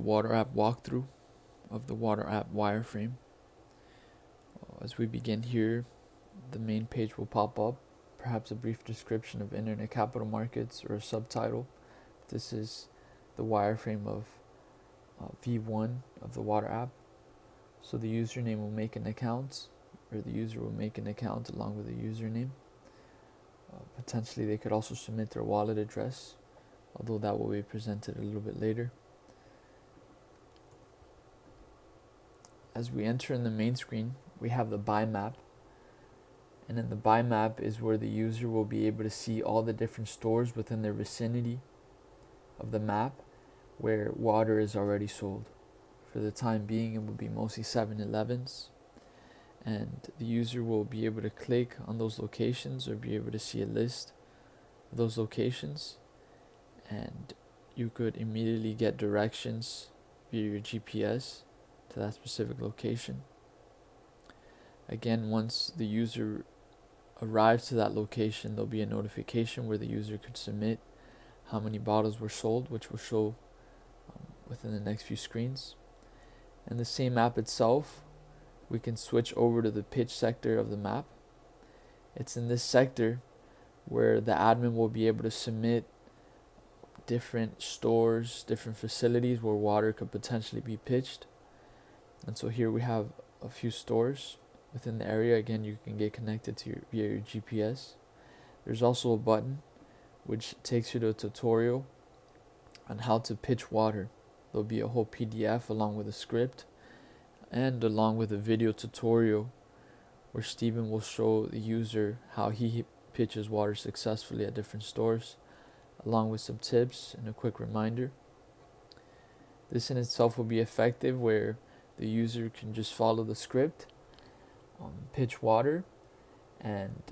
water app walkthrough of the water app wireframe. As we begin here, the main page will pop up, perhaps a brief description of internet capital markets or a subtitle. This is the wireframe of V1 of the water app. So the username will make an account, or the user will make an account along with a username. Potentially they could also submit their wallet address, although that will be presented a little bit later. As we enter in the main screen, we have the buy map, and in the buy map is where the user will be able to see all the different stores within their vicinity of the map where water is already sold. For the time being, it will be mostly 7-Elevens, and the user will be able to click on those locations or be able to see a list of those locations, and you could immediately get directions via your GPS to that specific location. Again, once the user arrives to that location, there'll be a notification where the user could submit how many bottles were sold, which will show within the next few screens. In the same map itself, we can switch over to the pitch sector of the map. It's in this sector where the admin will be able to submit different stores, different facilities where water could potentially be pitched. And so here we have a few stores within the area. Again, you can get connected to via your GPS. There's also a button which takes you to a tutorial on how to pitch water. There'll be a whole PDF along with a script and along with a video tutorial where Steven will show the user how he pitches water successfully at different stores, along with some tips and a quick reminder. This in itself will be effective where the user can just follow the script, pitch water, and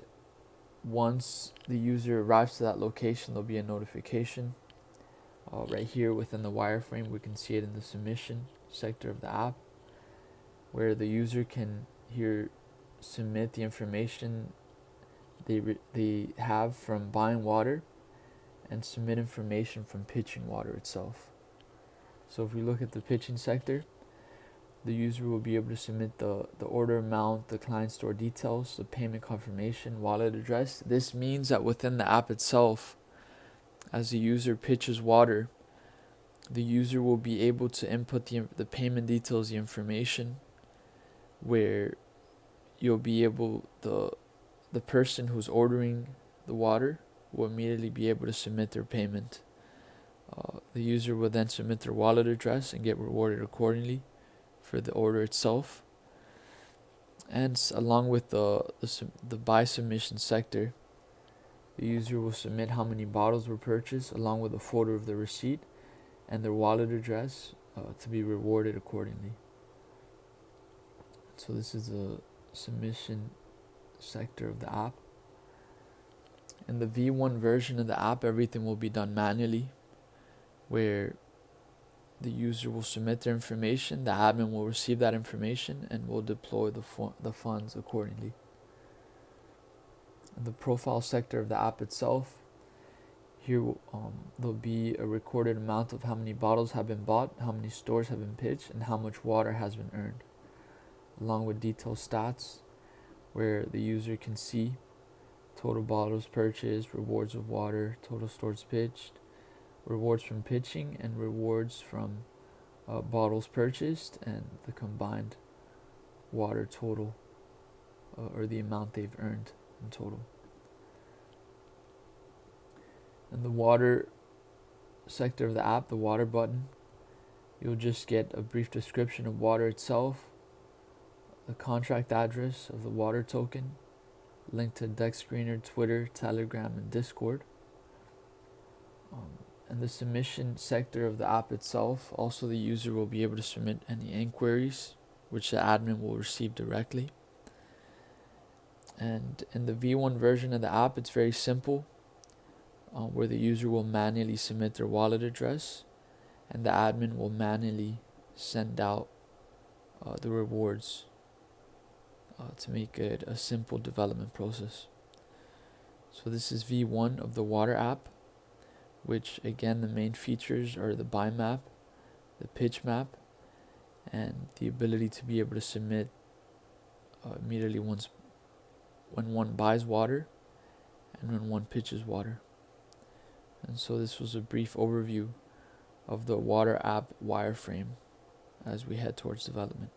once the user arrives to that location, there'll be a notification. Right here within the wireframe, we can see it in the submission sector of the app, where the user can here submit the information they have from buying water and submit information from pitching water itself. So if we look at the pitching sector, the user will be able to submit the order amount, the client store details, the payment confirmation, wallet address. This means that within the app itself, as the user pitches water, the user will be able to input the payment details, the information, where you'll be able, the person who's ordering the water will immediately be able to submit their payment. The user will then submit their wallet address and get rewarded accordingly for the order itself. And along with the buy submission sector, the user will submit how many bottles were purchased along with a photo of the receipt and their wallet address to be rewarded accordingly. So this is the submission sector of the app. In the V1 version of the app, everything will be done manually, where the user will submit their information, the admin will receive that information, and will deploy the funds accordingly. In the profile sector of the app itself, here there'll be a recorded amount of how many bottles have been bought, how many stores have been pitched, and how much water has been earned, along with detailed stats where the user can see total bottles purchased, rewards of water, total stores pitched, rewards from pitching, and rewards from bottles purchased, and the combined water total or the amount they've earned in total. In the water sector of the app, the water button, you'll just get a brief description of water itself, the contract address of the water token, link to Dex Screener, Twitter, Telegram, and Discord. In the submission sector of the app itself, also the user will be able to submit any inquiries, which the admin will receive directly. And in the V1 version of the app, it's very simple, where the user will manually submit their wallet address, and the admin will manually send out the rewards to make it a simple development process. So this is V1 of the water app, which again the main features are the buy map, the pitch map, and the ability to be able to submit immediately when one buys water and when one pitches water. And so this was a brief overview of the water app wireframe as we head towards development.